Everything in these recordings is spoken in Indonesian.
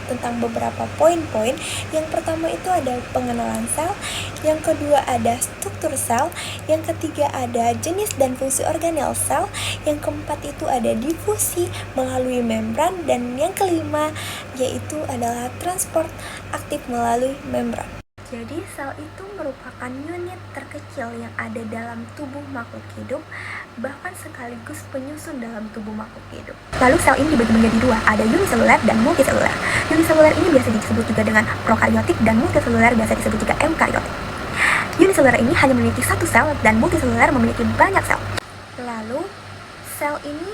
Tentang beberapa poin-poin. Yang pertama itu ada pengenalan sel, yang kedua ada struktur sel, yang ketiga ada jenis dan fungsi organel sel, yang keempat itu ada difusi melalui membran, dan yang kelima yaitu adalah transport aktif melalui membran. Jadi sel itu merupakan unit terkecil yang ada dalam tubuh makhluk hidup, bahkan sekaligus penyusun dalam tubuh makhluk hidup. Lalu sel ini dibagi menjadi dua, ada uniseluler dan multiseluler. Uniseluler ini biasa disebut juga dengan prokaryotik, dan multiseluler biasa disebut juga eukaryotik. Uniseluler ini hanya memiliki satu sel, dan multiseluler memiliki banyak sel. Lalu sel ini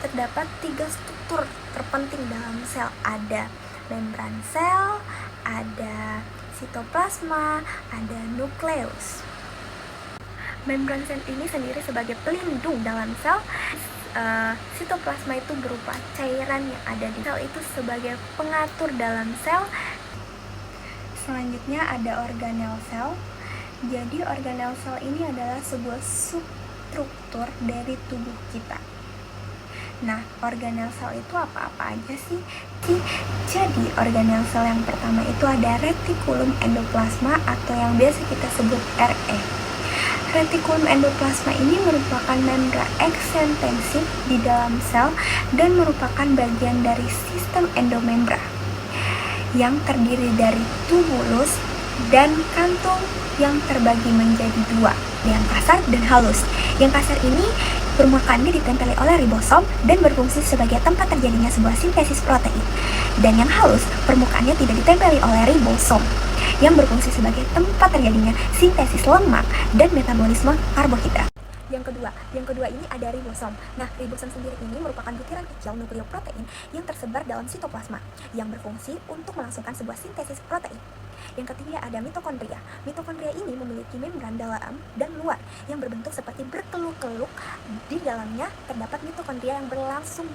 terdapat tiga struktur terpenting dalam sel. Ada membran sel, ada sitoplasma, ada nukleus. Membran sel ini sendiri sebagai pelindung dalam sel. Sitoplasma itu berupa cairan yang ada di sel itu sebagai pengatur dalam sel. Selanjutnya ada organel sel. Jadi organel sel ini adalah sebuah substruktur dari tubuh kita. Nah, organel sel itu apa-apa aja sih? Jadi, organel sel yang pertama itu ada retikulum endoplasma atau yang biasa kita sebut RE. Retikulum endoplasma ini merupakan membran eksentensif di dalam sel dan merupakan bagian dari sistem endomembran yang terdiri dari tubulus dan kantung yang terbagi menjadi dua, yang kasar dan halus. Yang kasar ini permukaannya ditempeli oleh ribosom dan berfungsi sebagai tempat terjadinya sebuah sintesis protein. Dan yang halus, permukaannya tidak ditempeli oleh ribosom, yang berfungsi sebagai tempat terjadinya sintesis lemak dan metabolisme karbohidrat. Yang kedua ini ada ribosom. Nah, ribosom sendiri ini merupakan butiran kecil nukleoprotein yang tersebar dalam sitoplasma yang berfungsi untuk melangsungkan sebuah sintesis protein. Yang ketiga ada mitokondria. Mitokondria ini memiliki membran dalam dan luar yang berbentuk seperti berkeluk-keluk. Di dalamnya terdapat mitokondria yang berlangsung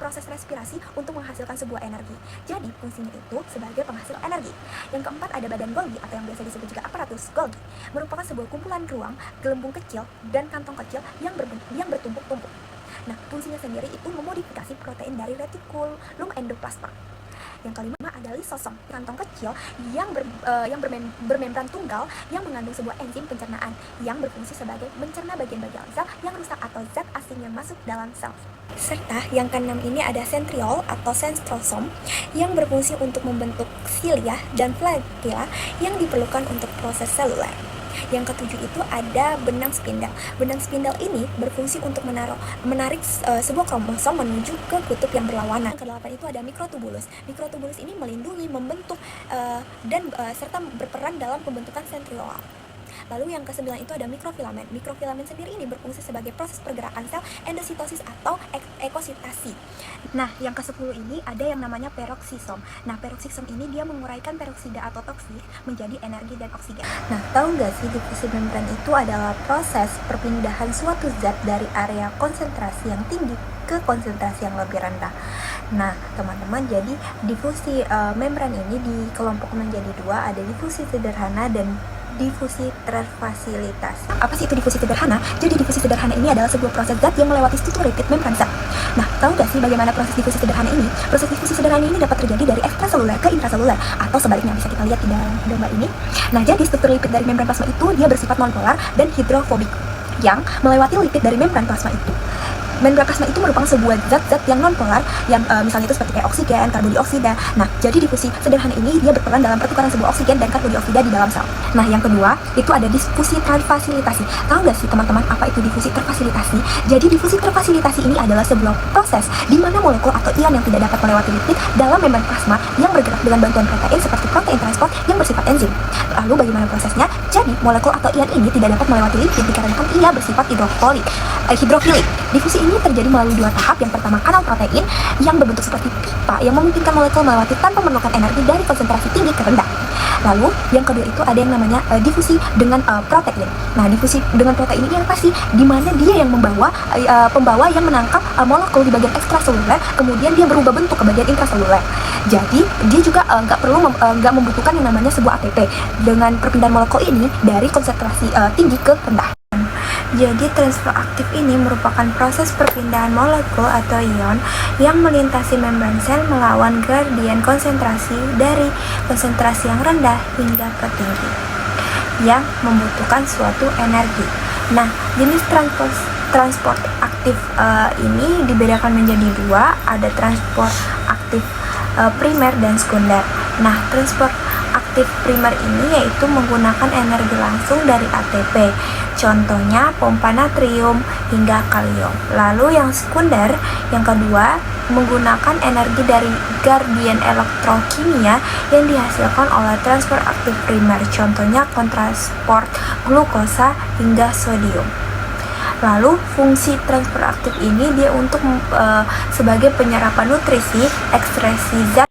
proses respirasi untuk menghasilkan sebuah energi. Jadi fungsinya itu sebagai penghasil energi. Yang keempat ada badan Golgi atau yang biasa disebut juga aparatus Golgi. Merupakan sebuah kumpulan ruang, gelembung kecil dan kantong kecil yang bertumpuk-tumpuk. Nah, fungsinya sendiri itu memodifikasi protein dari retikulum endoplasma. Yang kelima ada lisosom, kantong kecil yang bermembran tunggal yang mengandung sebuah enzim pencernaan yang berfungsi sebagai mencerna bagian-bagian sel yang rusak atau zat asing yang masuk dalam sel. Serta yang keenam ini ada sentriol atau sentrosom yang berfungsi untuk membentuk silia dan flagella yang diperlukan untuk proses seluler. Yang ketujuh itu ada benang spindel. Benang spindel ini berfungsi untuk menarik sebuah kromosom menuju ke kutub yang berlawanan. Yang kedelapan itu ada mikrotubulus. Mikrotubulus ini melindungi, membentuk, dan serta berperan dalam pembentukan sentriol. Lalu yang ke-9 itu ada mikrofilamen. Mikrofilamen sendiri ini berfungsi sebagai proses pergerakan sel endositosis atau ekositasi. Nah, yang ke-10 ini ada yang namanya peroksisom. Nah, peroksisom ini dia menguraikan peroksida atau toksik menjadi energi dan oksigen. Nah, tahu nggak sih difusi membran itu adalah proses perpindahan suatu zat dari area konsentrasi yang tinggi ke konsentrasi yang lebih rendah. Nah, teman-teman, jadi difusi membran ini dikelompokkan menjadi dua, ada difusi sederhana dan difusi terfasilitasi. Apa sih itu difusi sederhana? Jadi difusi sederhana ini adalah sebuah proses zat yang melewati struktur lipid membran sel. Nah, tahu nggak sih bagaimana proses difusi sederhana ini? Proses difusi sederhana ini dapat terjadi dari ekstraseluler ke intraseluler atau sebaliknya, bisa kita lihat di dalam gambar ini. Nah, jadi struktur lipid dari membran plasma itu dia bersifat nonpolar dan hidrofobik yang melewati lipid dari membran plasma itu. Membran plasma itu merupakan sebuah zat-zat yang nonpolar yang misalnya itu seperti kayak oksigen, karbodioksida. Nah, jadi difusi sederhana ini dia berperan dalam pertukaran sebuah oksigen dan karbodioksida di dalam sel. Nah, yang kedua itu ada difusi terfasilitasi. Tahu nggak sih teman-teman apa itu difusi terfasilitasi? Jadi difusi terfasilitasi ini adalah sebuah proses di mana molekul atau ion yang tidak dapat melewati lipid dalam membran plasma yang bergerak dengan bantuan protein seperti protein transport yang bersifat enzim. Lalu bagaimana prosesnya? Jadi molekul atau ion ini tidak dapat melewati lipid dikarenakan ia bersifat hidrofilik. Difusi ini terjadi melalui dua tahap. Yang pertama kanal protein yang berbentuk seperti pipa yang memungkinkan molekul melewati tanpa memerlukan energi dari konsentrasi tinggi ke rendah. Lalu yang kedua itu ada yang namanya difusi dengan protein. Nah, difusi dengan protein ini yang pasti di mana dia yang pembawa yang menangkap molekul di bagian ekstraseluler, kemudian dia berubah bentuk ke bagian intraseluler. Jadi dia juga nggak membutuhkan yang namanya sebuah ATP dengan perpindahan molekul ini dari konsentrasi tinggi ke rendah. Jadi transfer aktif ini merupakan proses perpindahan molekul atau ion yang melintasi membran sel melawan gradien konsentrasi dari konsentrasi yang rendah hingga ke tinggi yang membutuhkan suatu energi. Nah, jenis transport aktif ini dibedakan menjadi dua, ada transport aktif primer dan sekunder. Nah, transport aktif primer ini yaitu menggunakan energi langsung dari ATP, contohnya pompa natrium hingga kalium. Lalu yang sekunder, yang kedua, menggunakan energi dari gradien elektrokimia yang dihasilkan oleh transport aktif primer, contohnya kontransport glukosa hingga sodium. Lalu fungsi transport aktif ini dia untuk sebagai penyerapan nutrisi, ekspresi zat